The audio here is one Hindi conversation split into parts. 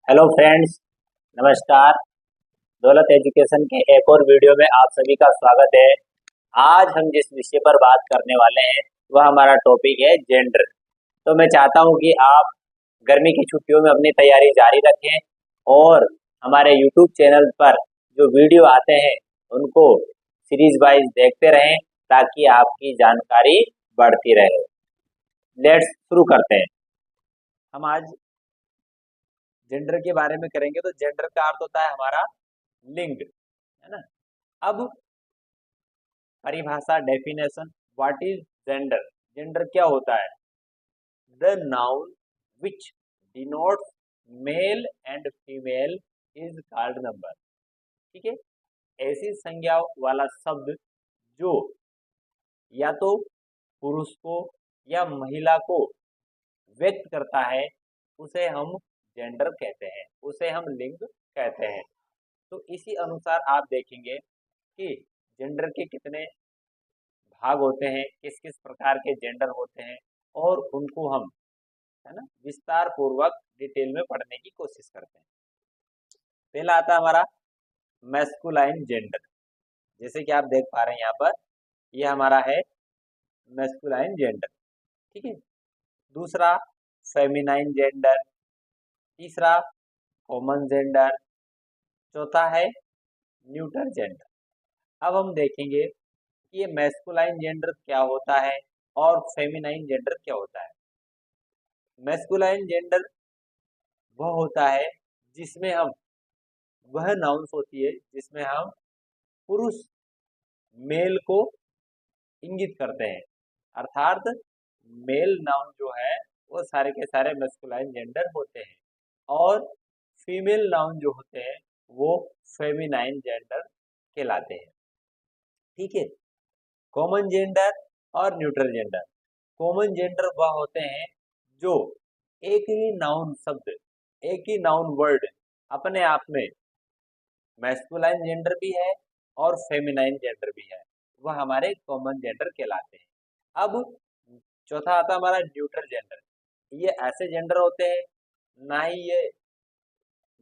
हेलो फ्रेंड्स, नमस्कार। दौलत एजुकेशन के एक और वीडियो में आप सभी का स्वागत है। आज हम जिस विषय पर बात करने वाले हैं वह हमारा टॉपिक है जेंडर। तो मैं चाहता हूं कि आप गर्मी की छुट्टियों में अपनी तैयारी जारी रखें और हमारे यूट्यूब चैनल पर जो वीडियो आते हैं उनको सीरीज वाइज देखते रहें ताकि आपकी जानकारी बढ़ती रहे। लेट्स शुरू करते हैं। हम आज जेंडर के बारे में करेंगे। तो जेंडर का अर्थ होता है हमारा लिंग, है ना। अब परिभाषा, definition, what is gender. Gender क्या होता है? The noun which denotes male and female is called number. ठीक है, ऐसी संज्ञा वाला शब्द जो या तो पुरुष को या महिला को व्यक्त करता है उसे हम जेंडर कहते हैं, उसे हम लिंग कहते हैं। तो इसी अनुसार आप देखेंगे कि जेंडर के कितने भाग होते हैं, किस किस प्रकार के जेंडर होते हैं और उनको हम, है ना, विस्तार पूर्वक डिटेल में पढ़ने की कोशिश करते हैं। पहला आता है हमारा मैस्कुलाइन जेंडर। जैसे कि आप देख पा रहे हैं यहाँ पर, ये हमारा है मैस्कुलाइन जेंडर। ठीक है। दूसरा फेमिनाइन जेंडर। तीसरा कॉमन जेंडर। चौथा है न्यूट्रल जेंडर। अब हम देखेंगे कि ये मैस्कुलाइन जेंडर क्या होता है और फेमिनाइन जेंडर क्या होता है। मैस्कुलाइन जेंडर वह होता है जिसमें हम, वह नाउंस होती है जिसमें हम पुरुष मेल को इंगित करते हैं। अर्थात मेल नाउन जो है वो सारे के सारे मैस्कुलाइन जेंडर होते हैं और फीमेल नाउन जो होते हैं वो फेमिनाइन जेंडर कहलाते हैं। ठीक है। कॉमन जेंडर और न्यूट्रल जेंडर। कॉमन जेंडर वह होते हैं जो एक ही नाउन शब्द, एक ही नाउन वर्ड अपने आप में मैस्कुलाइन जेंडर भी है और फेमिनाइन जेंडर भी है, वह हमारे कॉमन जेंडर कहलाते हैं। अब चौथा आता है हमारा न्यूट्रल जेंडर। ये ऐसे जेंडर होते हैं, ना ही ये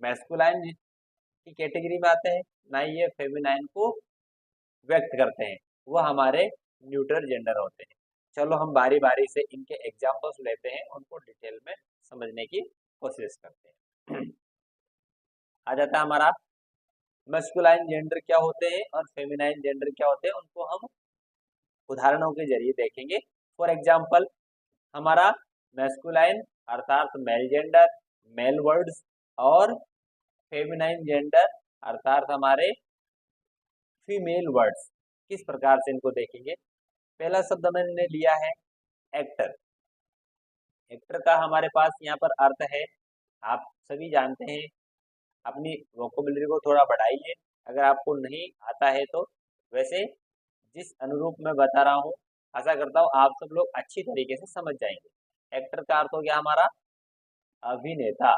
मैस्कुलाइन की कैटेगरी में आते हैं, ना ही ये फेमिनाइन को व्यक्त करते हैं, वह हमारे न्यूट्रल जेंडर होते हैं। चलो हम बारी बारी से इनके एग्जाम्पल्स लेते हैं, उनको डिटेल में समझने की कोशिश करते हैं। आ जाता है हमारा मैस्कुलाइन जेंडर क्या होते हैं और फेमिनाइन जेंडर क्या होते हैं, उनको हम उदाहरणों के जरिए देखेंगे। फॉर एग्जाम्पल, हमारा मैस्कुलाइन अर्थात मेल जेंडर, मेल वर्ड्स, और फेमिनाइन जेंडर अर्थात हमारे फीमेल वर्ड्स। किस प्रकार से इनको देखेंगे। पहला शब्द मैंने लिया है एक्टर। एक्टर का हमारे पास यहाँ पर अर्थ है, आप सभी जानते हैं। अपनी वोकेबुलरी को थोड़ा बढ़ाइए अगर आपको नहीं आता है तो। वैसे जिस अनुरूप मैं बता रहा हूँ, आशा करता हूँ आप सब लोग अच्छी तरीके से समझ जाएंगे। एक्टर का अर्थ हो गया हमारा अभिनेता,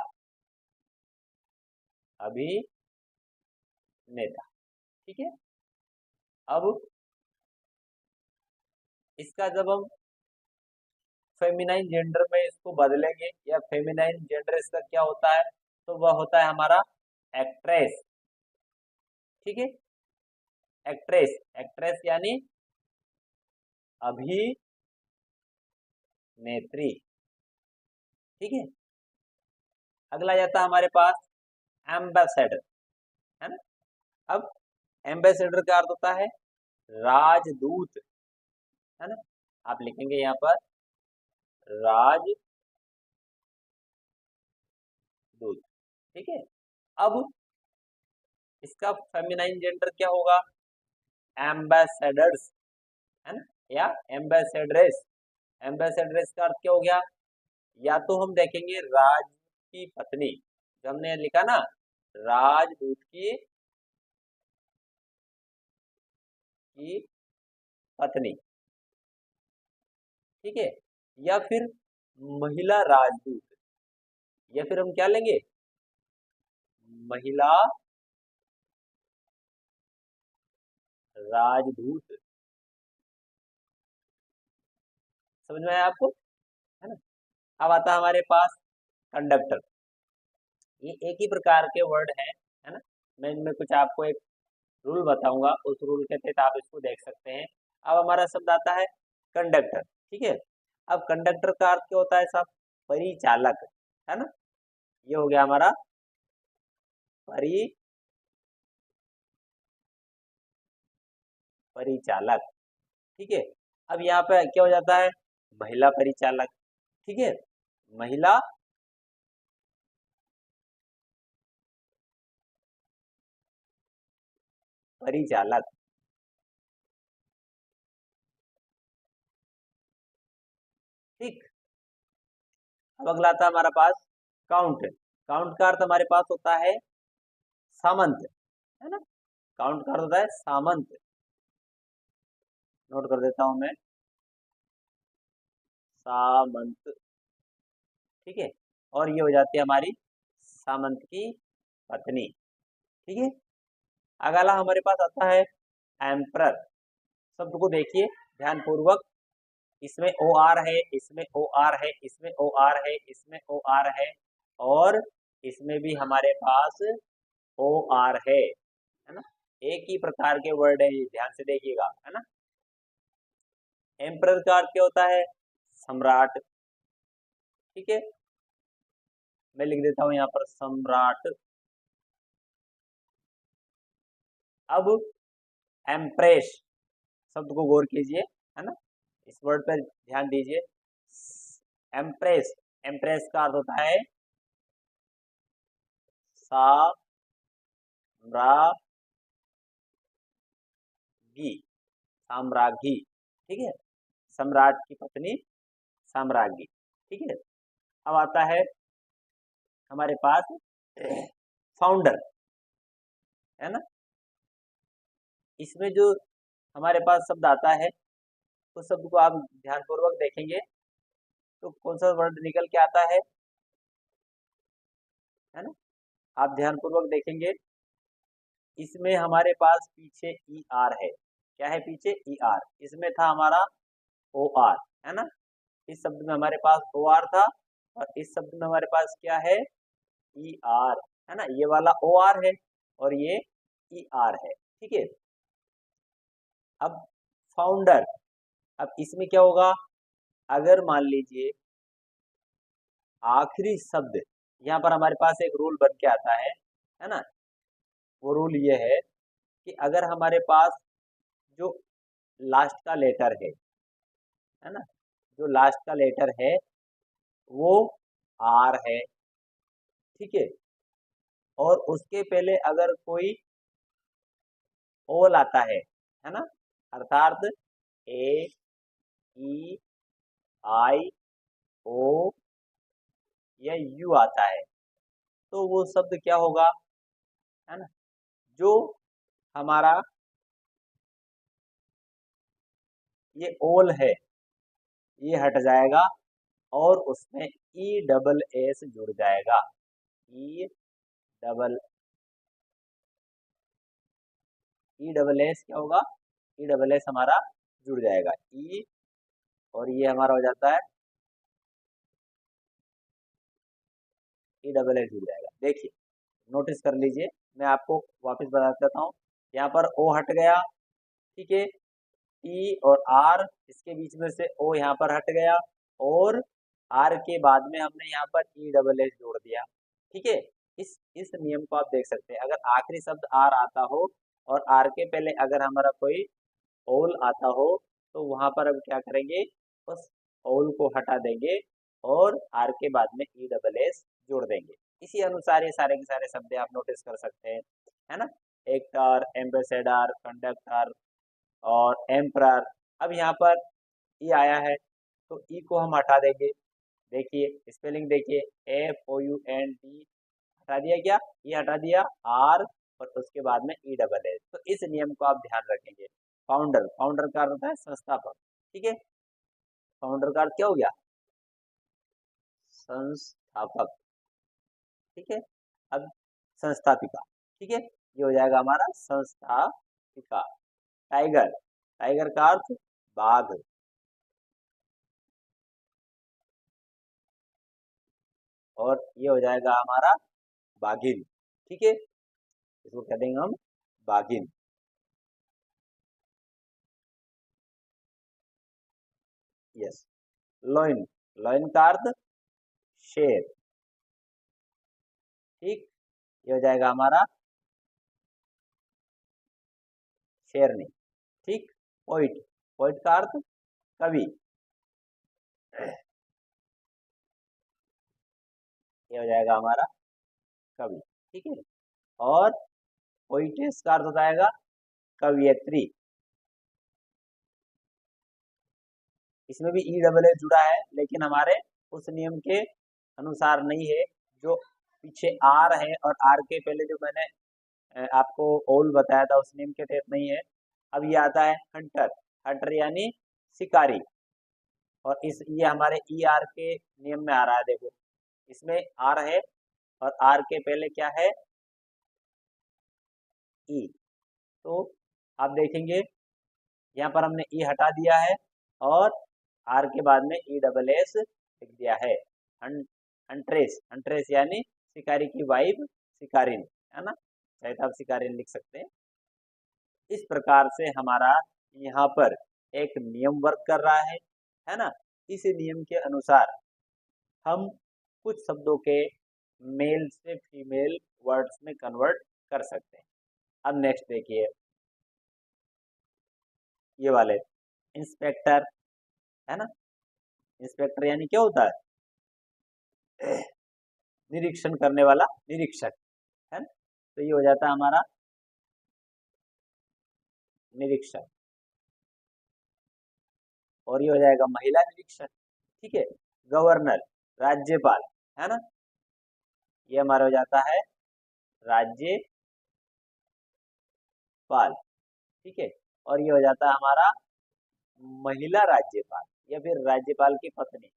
अभिनेता। ठीक है। अब इसका जब हम फेमिनाइन जेंडर में इसको बदलेंगे, या फेमिनाइन जेंडर इसका क्या होता है, तो वह होता है हमारा एक्ट्रेस। ठीक है। एक्ट्रेस, एक्ट्रेस यानी अभिनेत्री। ठीक है। अगला जाता है हमारे पास एम्बेसडर, है ना। अब एम्बेसडर का अर्थ होता है राजदूत, है ना। आप लिखेंगे यहाँ पर राजदूत। ठीक है। अब इसका फेमिनाइन जेंडर क्या होगा, एम्बेसडर्स, है ना, या एम्बेसडरेस। एम्बेसडरेस का अर्थ क्या हो गया, या तो हम देखेंगे राज की पत्नी, जो हमने लिखा ना राजदूत की पत्नी। ठीक है। या फिर महिला राजदूत, या फिर हम क्या लेंगे, महिला राजदूत। समझ में आया आपको, है ना। अब आता है हमारे पास कंडक्टर। ये एक ही प्रकार के वर्ड है ना। मैं इनमें कुछ आपको एक रूल बताऊंगा, उस रूल के तहत आप इसको देख सकते हैं। अब हमारा शब्द आता है कंडक्टर, ठीक है। अब कंडक्टर का अर्थ क्या होता है साहब? परिचालक, है ना। ये हो गया हमारा परिचालक, ठीक है। अब यहाँ पे क्या हो जाता है? महिला परिचालक, ठीक है। महिला परिचालक, ठीक। अब अगला आता है हमारा पास काउंट। काउंट का अर्थ हमारे पास होता है सामंत, है ना। काउंट का अर्थ होता है सामंत। नोट कर देता हूं मैं, सामंत, ठीक है। और ये हो जाती है हमारी सामंत की पत्नी, ठीक है। अगला हमारे पास आता है एम्परर। शब्द को देखिए ध्यान पूर्वक। इसमें ओ आर है, इसमें ओ आर है, इसमें ओ आर है, इसमें ओ आर है, और इसमें भी हमारे पास ओ आर है ना। एक ही प्रकार के वर्ड है ये, ध्यान से देखिएगा, है ना। एम्परर का अर्थ क्या होता है? सम्राट, ठीक है। मैं लिख देता हूं यहाँ पर सम्राट। अब एम्प्रेस शब्द को गौर कीजिए, है ना। इस वर्ड पर ध्यान दीजिए। एम्प्रेस, एम्प्रेस का अर्थ होता है साम्राज्ञी, साम्राज्ञी, ठीक है। सम्राट की पत्नी साम्राज्ञी, ठीक है। अब आता है हमारे पास फाउंडर, है ना। इसमें जो हमारे पास शब्द आता है, उस शब्द को आप ध्यानपूर्वक देखेंगे तो कौन सा वर्ड निकल के आता है ना। आप ध्यानपूर्वक देखेंगे, इसमें हमारे पास पीछे ई आर है। क्या है पीछे? E R. इसमें था हमारा ओ आर, है ना। इस शब्द में हमारे पास ओ आर था, और इस शब्द में हमारे पास क्या है? ई आर, है ना। ये वाला ओ आर है और ये ई आर है, ठीक है। अब फाउंडर, अब इसमें क्या होगा? अगर मान लीजिए आखिरी शब्द, यहाँ पर हमारे पास एक रूल बन के आता है ना। वो रूल ये है कि अगर हमारे पास जो लास्ट का लेटर है ना, जो लास्ट का लेटर है वो आर है, ठीक है। और उसके पहले अगर कोई ओल आता है ना, अर्थात ए ई आई ओ या यू आता है, तो वो शब्द क्या होगा? है ना, जो हमारा ये ओल है ये हट जाएगा और उसमें ई डबल एस जुड़ जाएगा। E double E double S क्या होगा? ई डबल एस हमारा जुड़ जाएगा, ई, और ये हमारा हो जाता है ई डबल एस जुड़ जाएगा। देखिए नोटिस कर लीजिए, मैं आपको वापस बता देता हूँ। यहाँ पर ओ हट गया, ठीक है। ई और आर, इसके बीच में से ओ यहाँ पर हट गया, और आर के बाद में हमने यहाँ पर ई डबल एस जोड़ दिया, ठीक है। इस नियम को आप देख सकते हैं। अगर आखिरी शब्द आर आता हो और आर के पहले अगर हमारा कोई ओल आता हो, तो वहां पर अब क्या करेंगे? उस ओल को हटा देंगे और आर के बाद में ई डबल एस जोड़ देंगे। इसी अनुसार ये सारे के सारे शब्द आप नोटिस कर सकते हैं, है ना। एक्टर, एम्बेसडर, कंडक्टर और एम्परर। अब यहाँ पर ई आया है तो ई को हम हटा देंगे। देखिए स्पेलिंग देखिए, FOUND हटा दिया, क्या ये हटा दिया, आर, और उसके बाद में ई डबल एस। तो इस नियम को आप ध्यान रखेंगे। फाउंडर, फाउंडर का अर्थ होता है संस्थापक, ठीक है। फाउंडर का अर्थ क्या हो गया? संस्थापक, ठीक है। अब संस्थापिका, ठीक है, ये हो जाएगा हमारा संस्थापिका। टाइगर, टाइगर का अर्थ बाघ, और ये हो जाएगा हमारा बाघिन। ठीक है, इसको कह देंगे हम बाघिन। यस, लॉइन, लॉइन का अर्थ शेर। ठीक, ये हो जाएगा हमारा शेरनी। ठीक, पोइट, पोइट का अर्थ कवि, ये हो जाएगा हमारा कवि। ठीक है, और पोइटेस का अर्थ हो जाएगा कवियत्री। इसमें भी ई डबल एस जुड़ा है, लेकिन हमारे उस नियम के अनुसार नहीं है जो पीछे आर है, और आर के पहले जो मैंने आपको ओल बताया था उस नियम के तहत नहीं है। अब ये आता है हंटर, हंटर यानी शिकारी, और इस ये हमारे ई आर के नियम में आ रहा है। देखो इसमें आर है और आर के पहले क्या है, ई। तो आप देखेंगे यहाँ पर हमने ई हटा दिया है और आर के बाद में ई डबल एस लिख दिया है। हंट्रेस, हंट्रेस यानी शिकारी की वाइफ, शिकारिन, है ना, चाहे तो आप शिकारिन लिख सकते हैं। इस प्रकार से हमारा यहाँ पर एक नियम वर्क कर रहा है ना। इस नियम के अनुसार हम कुछ शब्दों के मेल से फीमेल वर्ड्स में कन्वर्ट कर सकते हैं। अब नेक्स्ट देखिए, ये वाले इंस्पेक्टर, है ना, इंस्पेक्टर यानी क्या होता है, निरीक्षण करने वाला निरीक्षक, है ना। तो ये हो जाता है हमारा निरीक्षक, और ये हो जाएगा महिला निरीक्षक। ठीक है, गवर्नर, राज्यपाल, है ना, ये हमारा हो जाता है राज्यपाल। ठीक है, और ये हो जाता है हमारा महिला राज्यपाल या फिर राज्यपाल की पत्नी।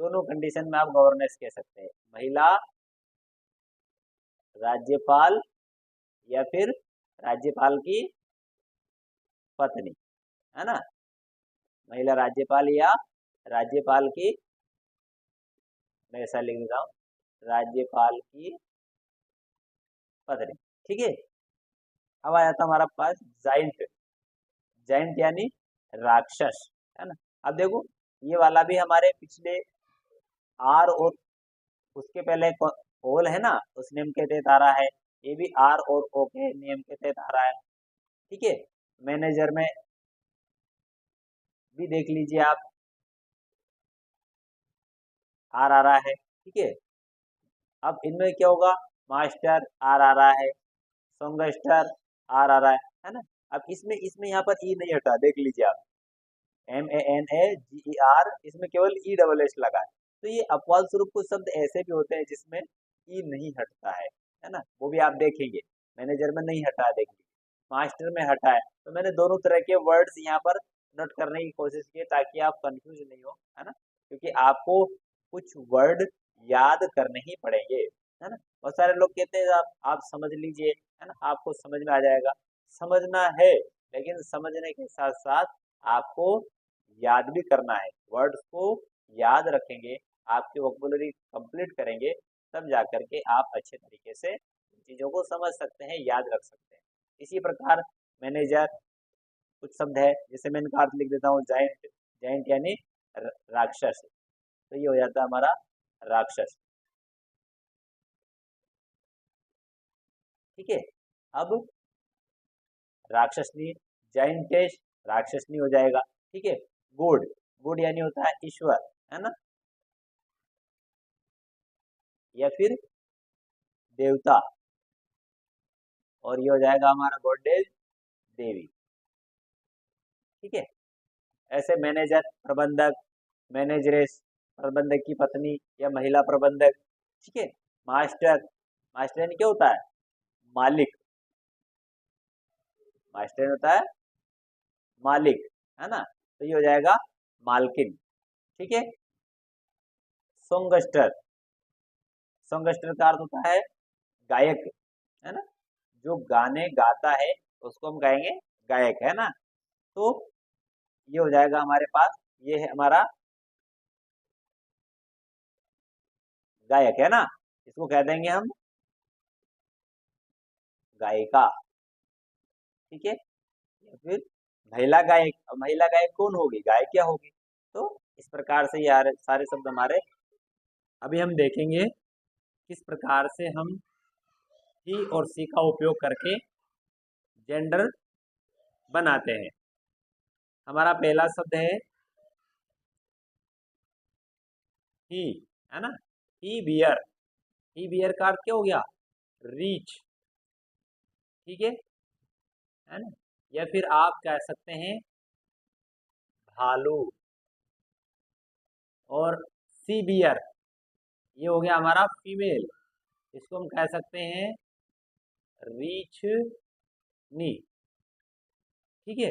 दोनों कंडीशन में आप गवर्नेंस कह सकते हैं, महिला राज्यपाल या फिर राज्यपाल की पत्नी, है ना, महिला राज्यपाल या राज्यपाल की, मैं ऐसा लिख देता हूँ, राज्यपाल की पत्नी। ठीक है, अब आया था हमारा पास जाइंट, जाइंट यानी राक्षस, है ना। अब देखो ये वाला भी हमारे पिछले आर और उसके पहले ओल है ना, उस नियम के तहत आ रहा है। ये भी आर और ओ के नियम के तहत आ रहा है। ठीक है, मैनेजर में भी देख लीजिए आप, आर आ रहा है। ठीक है, अब इनमें क्या होगा, मास्टर आर आ रहा है, सोंगस्टर आर आ रहा है ना। अब इसमें इसमें यहाँ पर ई नहीं हटा, देख लीजिए आप, MANAGER, इसमें केवल ई डबल एस लगा है। तो ये अपवाद स्वरूप कुछ शब्द ऐसे भी होते हैं जिसमें ई नहीं हटता है ना, वो भी आप देखेंगे। मैनेजर में नहीं हटा, देख लीजिए, मास्टर में हटा है। तो मैंने दोनों तरह के वर्ड्स यहाँ पर नोट करने की कोशिश की ताकि आप कंफ्यूज नहीं हो, है ना, क्योंकि आपको कुछ वर्ड याद करने ही पड़ेंगे, है ना। बहुत सारे लोग कहते हैं आप समझ लीजिए, है ना, आपको समझ में आ जाएगा। समझना है, लेकिन समझने के साथ साथ आपको याद भी करना है। वर्ड्स को याद रखेंगे, आपकी वोकैबुलरी कंप्लीट करेंगे, तब जाकर के आप अच्छे तरीके से चीजों को समझ सकते हैं, याद रख सकते हैं। इसी प्रकार मैनेजर, कुछ शब्द है जैसे मैं इनका अर्थ लिख देता हूँ, जाइंट, जाइंट यानी राक्षस। तो ये हो जाता है हमारा राक्षस। ठीक है, अब राक्षसनी, जाइंटेस राक्षसनी हो जाएगा। ठीक है, गुड, गुड यानी होता है ईश्वर, है ना, या फिर देवता, और ये हो जाएगा हमारा गॉडेस, देवी। ठीक है, ऐसे मैनेजर, प्रबंधक, मैनेजरेस, प्रबंधक की पत्नी या महिला प्रबंधक। ठीक है, मास्टर, मास्टर यानी क्या होता है, मालिक, मास्टर होता है मालिक, है ना। तो ये हो जाएगा मालकिन। ठीक है, सोंगस्टर, सोंगस्टर का अर्थ होता है गायक, है ना, जो गाने गाता है उसको हम कहेंगे गायक, है ना। तो ये हो जाएगा हमारे पास, ये है हमारा गायक, है ना, इसको कह देंगे हम गायिका, ठीक है। या फिर महिला गायक, महिला गायक कौन होगी, गायिका होगी। तो इस प्रकार से यार सारे शब्द हमारे, अभी हम देखेंगे किस प्रकार से हम ही और सी का उपयोग करके जेंडर बनाते हैं। हमारा पहला शब्द है ही, है ना। ही बियर, ही बियर का अर्थ क्या हो गया, रीच, ठीक है ना। या फिर आप कह सकते हैं भालू। और सी बियर ये हो गया हमारा फीमेल, इसको हम कह सकते हैं रीछ नी, ठीक है।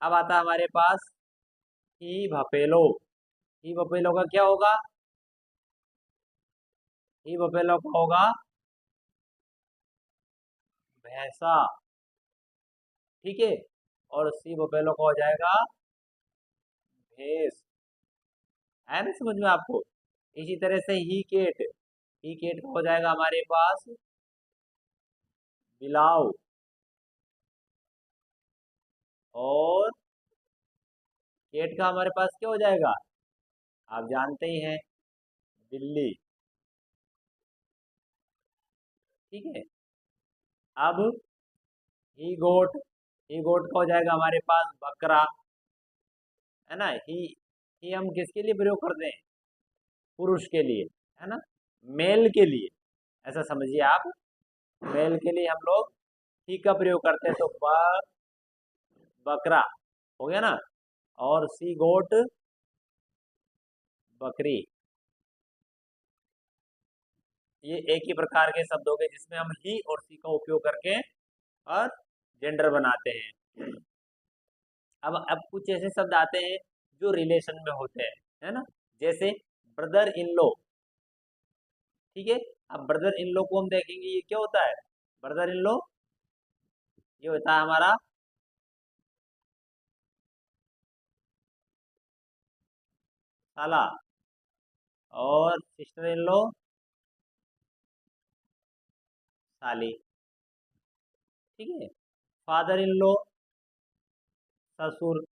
अब आता है हमारे पास ही भपेलो, ही भपेलो का क्या होगा, ही भपेलो का होगा भैंसा, ठीक है। और सी भपेलो का हो जाएगा भैंस, है ना समझ में आपको। इसी तरह से ही केट का हो जाएगा हमारे पास बिलाव। और केट का हमारे पास क्या हो जाएगा, आप जानते ही हैं, बिल्ली, ठीक है। अब ही गोट का हो जाएगा हमारे पास बकरा, है ना। ही हम किसके लिए प्रयोग करते हैं, पुरुष के लिए, है ना, मेल के लिए, ऐसा समझिए आप। मेल के लिए हम लोग ही का प्रयोग करते हैं, तो बकरा हो गया ना। और सी गोट बकरी, ये एक ही प्रकार के शब्द हो गए जिसमें हम ही और सी का उपयोग करके और जेंडर बनाते हैं। अब कुछ ऐसे शब्द आते हैं जो रिलेशन में होते हैं, है ना। जैसे ब्रदर इन लॉ, ठीक है। अब ब्रदर इन लॉ को हम देखेंगे, ये क्या होता है, ब्रदर इन लॉ ये होता है हमारा साला। और सिस्टर इन लॉ साली, ठीक है। फादर इन लॉ ससुर,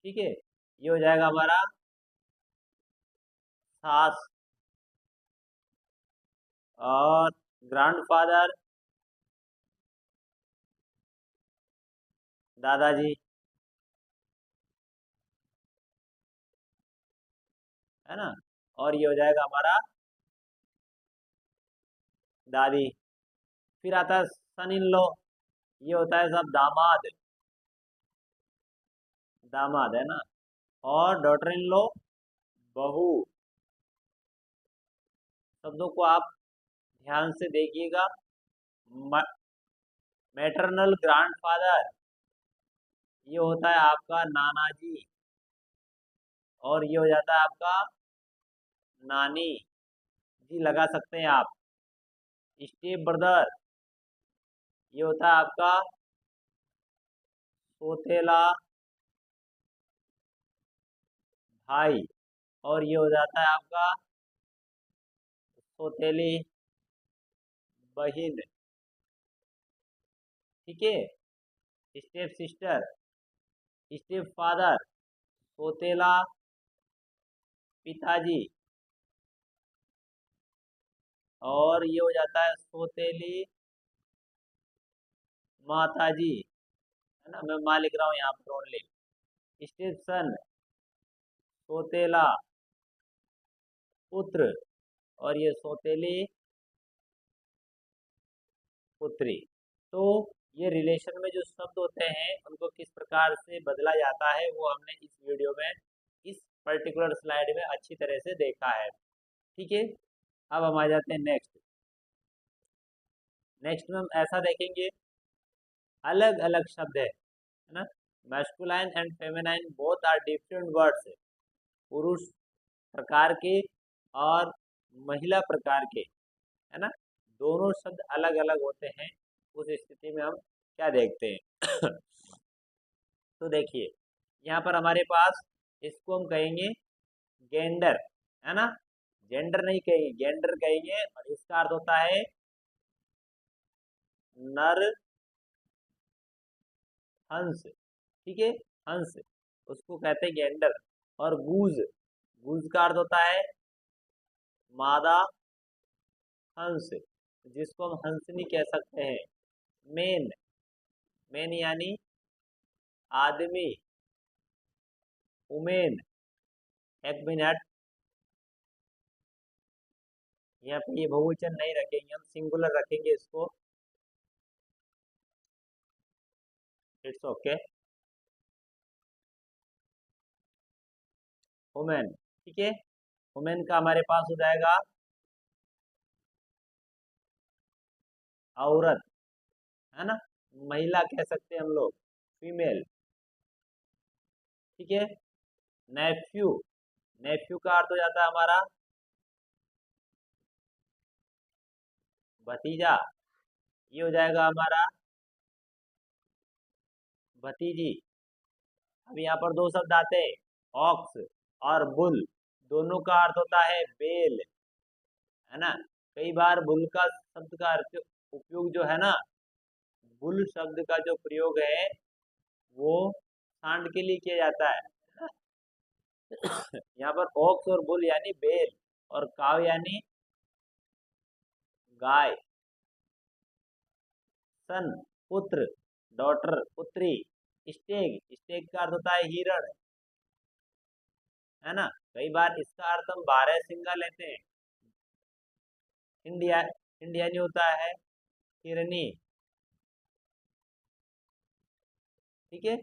ठीक है। ये हो जाएगा हमारा सास। और ग्रैंडफादर दादाजी, है ना। और ये हो जाएगा हमारा दादी। फिर आता है सन इन लॉ, ये होता है सब दामाद, दामाद, है ना। और डॉटर इन लॉ बहू। शब्दों को आप ध्यान से देखिएगा। मैटरनल ग्रैंडफादर ये होता है आपका नाना जी। और ये हो जाता है आपका नानी जी, लगा सकते हैं आप। स्टेप ब्रदर ये होता है आपका सोतेला भाई। और ये हो जाता है आपका सोतेली बहिन, ठीक है। स्टेप सिस्टर, स्टेप फादर, सोतेला पिताजी। और ये हो जाता है सोतेली माताजी, है ना। मैं माँ लिख रहा हूँ यहाँ पर ओनली। स्टेप सन सोतेला पुत्र। और ये सोतेली पुत्री। तो ये रिलेशन में जो शब्द होते हैं उनको किस प्रकार से बदला जाता है वो हमने इस वीडियो में, इस पर्टिकुलर स्लाइड में अच्छी तरह से देखा है, ठीक है। अब हम आ जाते हैं नेक्स्ट। नेक्स्ट में हम ऐसा देखेंगे, अलग अलग शब्द है ना। Masculine and feminine both are different words, पुरुष प्रकार के और महिला प्रकार के, है ना, दोनों शब्द अलग अलग होते हैं। उस स्थिति में हम क्या देखते हैं तो देखिए यहाँ पर हमारे पास, इसको हम कहेंगे गेंडर, है ना। जेंडर नहीं कहेंगे, जेंडर कहेंगे, और इसका अर्थ होता है नर हंस। ठीक है, हंस, उसको कहते हैं जेंडर। और गूज, गूज का अर्थ होता है मादा हंस, जिसको हम हंसनी कह सकते हैं। मेन, मेन यानी आदमी। उमेन, एक मिनट, यहाँ पे ये बहुवचन नहीं रखेंगे, हम सिंगुलर रखेंगे इसको। It's okay, women. ठीक है, वुमेन का हमारे पास हो जाएगा औरत, है ना, महिला कह सकते हैं हम लोग, फीमेल। ठीक है, नेफ्यू, नेफ्यू का अर्थ हो जाता है हमारा भतीजा। ये हो जाएगा हमारा भतीजी। अब यहाँ पर दो शब्द आते हैं, ऑक्स और बुल। दोनों का अर्थ होता है बेल, है ना। कई बार बुल का शब्द का अर्थ उपयोग जो है ना, बुल शब्द का जो प्रयोग है वो सांड के लिए किया जाता है। यहाँ पर ऑक्स और बुल यानी बेल, और काव यानी गाय। सन, पुत्र, डॉटर, पुत्री। स्टेग, स्टेग का अर्थ होता है हिरण, है ना। कई बार इसका अर्थ हम 12 सिंगा लेते हैं। इंडिया, इंडिया नहीं होता है हिरनी। ठीक है,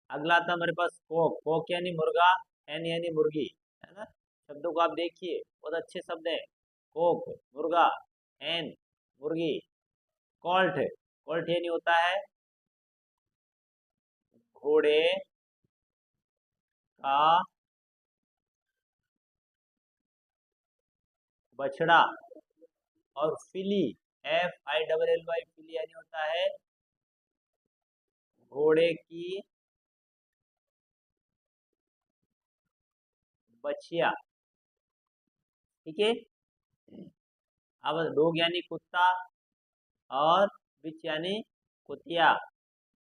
अगला था हमारे पास कोक, कोक यानी मुर्गा, एन यानी मुर्गी, है ना। शब्दों को आप देखिए, बहुत अच्छे शब्द हैं। कोक मुर्गा, एन मुर्गी। कॉल्ट, कॉल्ट यानी होता है घोड़े का बछड़ा। और फिली, FILLY, फिली यानी होता है घोड़े की बछिया। ठीक है, अब डॉग यानी कुत्ता, और बिच यानी कुतिया।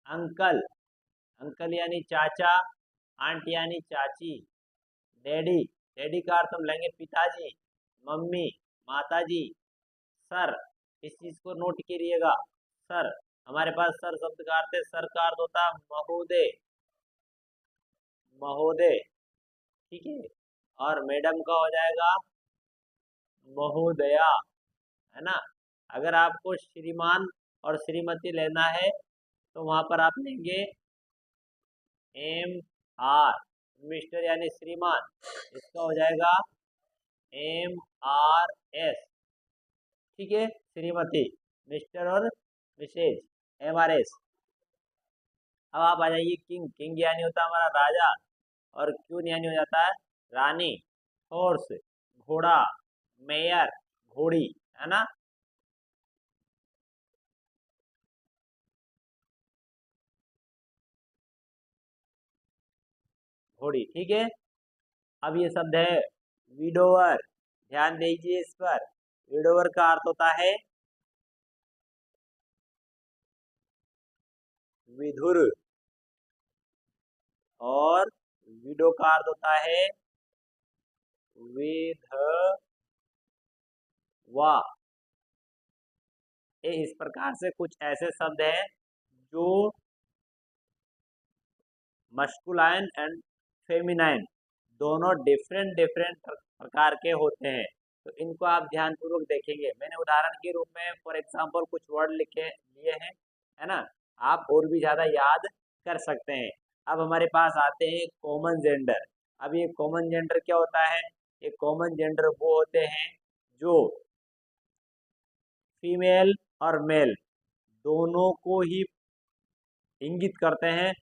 अंकल, अंकल यानी चाचा, आंट यानी चाची। डैडी, डैडी का अर्थ हम लेंगे पिताजी। मम्मी, माताजी। सर, इस चीज को नोट करिएगा, सर, हमारे पास सर शब्द का अर्थ है, सर का अर्थ होता है महोदय, महोदय। ठीक है, और मैडम का हो जाएगा महोदया, है ना। अगर आपको श्रीमान और श्रीमती लेना है तो वहां पर आप लेंगे MR, मिस्टर यानी श्रीमान, इसका हो जाएगा MRS। ठीक है, श्रीमती, मिस्टर और मिसेज, MRS। अब आप आ जाइए किंग, किंग यानी होता है हमारा राजा, और क्यून यानी हो जाता है रानी। हॉर्स, घोड़ा, मेयर, घोड़ी, है ना। घोड़ी, ठीक है। अब ये शब्द है विडोवर, ध्यान दीजिए इस पर। विडोवर का अर्थ होता है विधुर, और विडो का अर्थ होता है विधवा। ये इस प्रकार से कुछ ऐसे शब्द हैं जो मस्कुलाइन एंड फेमिनाइन दोनों डिफरेंट डिफरेंट प्रकार के होते हैं। तो इनको आप ध्यान पूर्वक देखेंगे। मैंने उदाहरण के रूप में फॉर एग्जांपल कुछ वर्ड लिखे लिए हैं, है ना। आप और भी ज्यादा याद कर सकते हैं। अब हमारे पास आते हैं कॉमन जेंडर। अब ये कॉमन जेंडर क्या होता है? ये कॉमन जेंडर वो होते हैं जो फीमेल और मेल दोनों को ही इंगित करते हैं,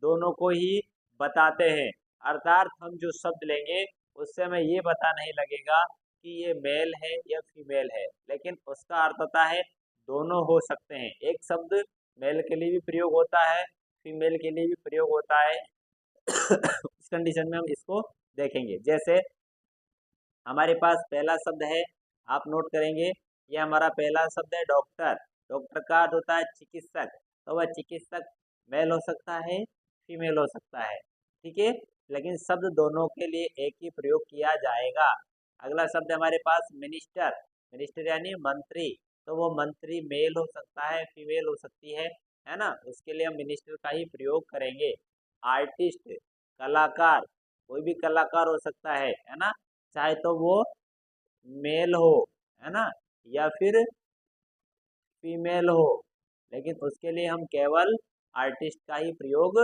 दोनों को ही बताते हैं। अर्थात हम जो शब्द लेंगे उससे हमें ये पता नहीं लगेगा कि ये मेल है या फीमेल है, लेकिन उसका अर्थ होता है दोनों हो सकते हैं। एक शब्द मेल के लिए भी प्रयोग होता है, फीमेल के लिए भी प्रयोग होता है। इस कंडीशन में हम इसको देखेंगे। जैसे हमारे पास पहला शब्द है, आप नोट करेंगे, ये हमारा पहला शब्द है डॉक्टर। डॉक्टर का अर्थ होता है चिकित्सक, तो वह चिकित्सक मेल हो सकता है, फीमेल हो सकता है, ठीक है, लेकिन शब्द दोनों के लिए एक ही प्रयोग किया जाएगा। अगला शब्द हमारे पास मिनिस्टर। मिनिस्टर यानी मंत्री, तो वो मंत्री मेल हो सकता है, फीमेल हो सकती है ना, उसके लिए हम मिनिस्टर का ही प्रयोग करेंगे। आर्टिस्ट, कलाकार, कोई भी कलाकार हो सकता है ना, चाहे तो वो मेल हो, है ना, या फिर फीमेल हो, लेकिन उसके लिए हम केवल आर्टिस्ट का ही प्रयोग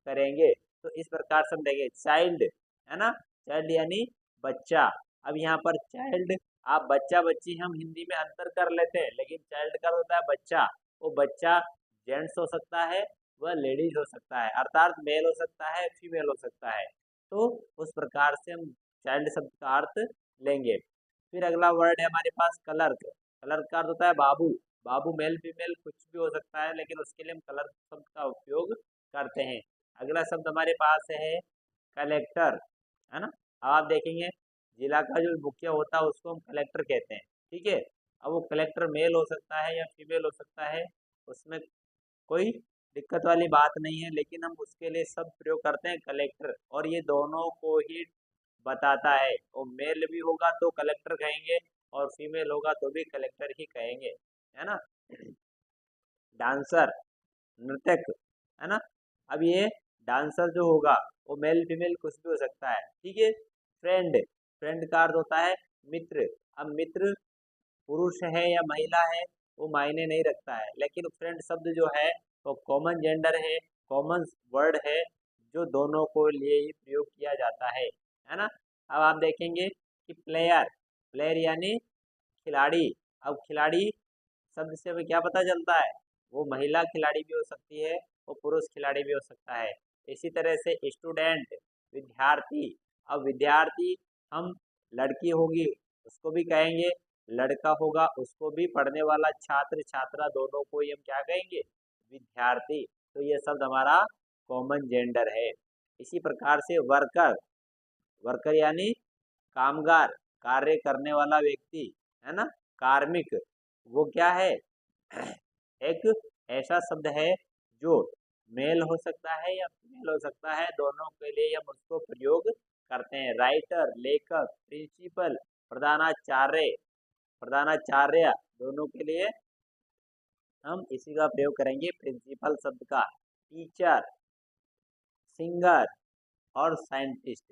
करेंगे। तो इस प्रकार से हम देखेंगे चाइल्ड, है ना, चाइल्ड यानी बच्चा। अब यहाँ पर चाइल्ड, आप बच्चा बच्ची हम हिंदी में अंतर कर लेते हैं, लेकिन चाइल्ड का होता है बच्चा। वो बच्चा जेंट्स हो सकता है, वह लेडीज हो सकता है, अर्थात मेल हो सकता है, फीमेल हो सकता है। तो उस प्रकार से हम चाइल्ड शब्द का अर्थ लेंगे। फिर अगला वर्ड है हमारे पास क्लर्क। क्लर्क का अर्थ होता है बाबू। बाबू मेल फीमेल कुछ भी हो सकता है, लेकिन उसके लिए हम क्लर्क शब्द का उपयोग करते हैं। अगला शब्द हमारे पास है कलेक्टर, है ना। अब आप देखेंगे जिला का जो मुखिया होता है उसको हम कलेक्टर कहते हैं, ठीक है। अब वो कलेक्टर मेल हो सकता है या फीमेल हो सकता है, उसमें कोई दिक्कत वाली बात नहीं है, लेकिन हम उसके लिए शब्द प्रयोग करते हैं कलेक्टर, और ये दोनों को ही बताता है। और मेल भी होगा तो कलेक्टर कहेंगे, और फीमेल होगा तो भी कलेक्टर ही कहेंगे, है ना। डांसर, नृत्यक, है ना। अब ये डांसर जो होगा वो मेल फीमेल कुछ भी हो सकता है, ठीक है। फ्रेंड, फ्रेंड का अर्थ होता है मित्र। अब मित्र पुरुष है या महिला है वो मायने नहीं रखता है, लेकिन फ्रेंड शब्द जो है वो कॉमन जेंडर है, कॉमन वर्ड है, जो दोनों को लिए ही प्रयोग किया जाता है ना। अब आप देखेंगे कि प्लेयर, प्लेयर यानी खिलाड़ी। अब खिलाड़ी शब्द से हमें क्या पता चलता है, वो महिला खिलाड़ी भी हो सकती है, वो पुरुष खिलाड़ी भी हो सकता है। इसी तरह से स्टूडेंट, विद्यार्थी। अब विद्यार्थी हम, लड़की होगी उसको भी कहेंगे, लड़का होगा उसको भी, पढ़ने वाला छात्र छात्रा दोनों को ही हम क्या कहेंगे, विद्यार्थी। तो ये शब्द हमारा कॉमन जेंडर है। इसी प्रकार से वर्कर, वर्कर यानी कामगार, कार्य करने वाला व्यक्ति, है ना, कार्मिक, वो क्या है, एक ऐसा शब्द है जो मेल हो सकता है या फीमेल हो सकता है, दोनों के लिए हम उसको प्रयोग करते हैं। राइटर, लेखक, प्रिंसिपल, प्रधानाचार्य, प्रधानाचार्य, दोनों के लिए हम इसी का प्रयोग करेंगे प्रिंसिपल शब्द का। टीचर, सिंगर और साइंटिस्ट,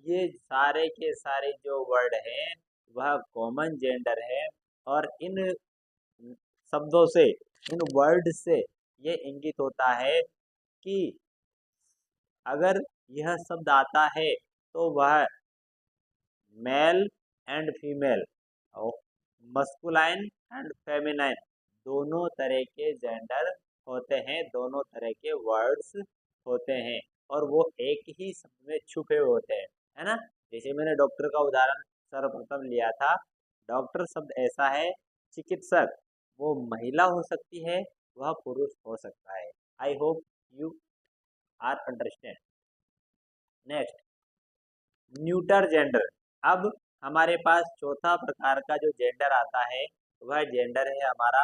ये सारे के सारे जो वर्ड हैं वह कॉमन जेंडर है, और इन शब्दों से, इन वर्ड से ये इंगित होता है कि अगर यह शब्द आता है तो वह मेल एंड फीमेल, और मस्कुलाइन एंड फेमिनाइन, दोनों तरह के जेंडर होते हैं, दोनों तरह के वर्ड्स होते हैं, और वो एक ही शब्द में छुपे हुए होते हैं, है ना। जैसे मैंने डॉक्टर का उदाहरण सर्वप्रथम लिया था, डॉक्टर शब्द ऐसा है। चिकित्सक, वो महिला हो सकती है, वह पुरुष हो सकता है। I hope you are understand. Next, neuter gender. अब हमारे पास चौथा प्रकार का जो जेंडर आता है वह जेंडर है हमारा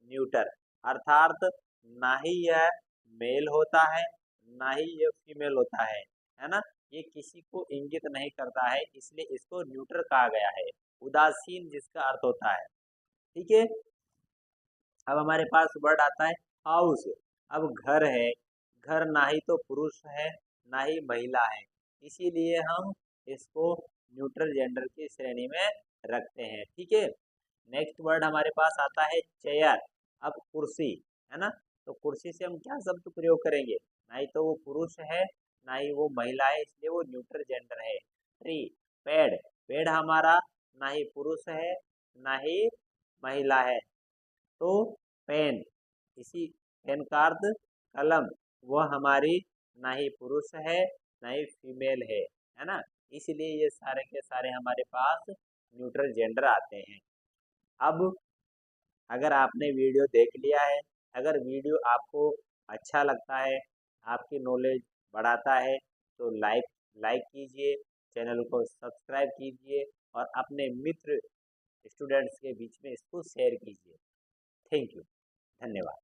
न्यूटर, अर्थात ना ही यह मेल होता है ना ही यह फीमेल होता है ना। ये किसी को इंगित नहीं करता है, इसलिए इसको न्यूटर कहा गया है, उदासीन जिसका अर्थ होता है, ठीक है। अब हमारे पास वर्ड आता है हाउस। अब घर है, घर ना ही तो पुरुष है ना ही महिला है, इसीलिए हम इसको न्यूट्रल जेंडर की श्रेणी में रखते हैं, ठीक है। नेक्स्ट वर्ड हमारे पास आता है चेयर। अब कुर्सी, है ना, तो कुर्सी से हम क्या शब्द प्रयोग करेंगे, ना ही तो वो पुरुष है ना ही वो महिला है, इसलिए वो न्यूट्रल जेंडर है। ट्री, पेड़, पेड़ हमारा ना ही पुरुष है ना ही महिला है, तो पेन, इसी पेन का अर्थ कलम, वह हमारी ना ही पुरुष है ना ही फीमेल है ना। इसलिए ये सारे के सारे हमारे पास न्यूट्रल जेंडर आते हैं। अब अगर आपने वीडियो देख लिया है, अगर वीडियो आपको अच्छा लगता है, आपकी नॉलेज बढ़ाता है, तो लाइक कीजिए, चैनल को सब्सक्राइब कीजिए, और अपने मित्र स्टूडेंट्स के बीच में इसको शेयर कीजिए। थैंक यू, धन्यवाद।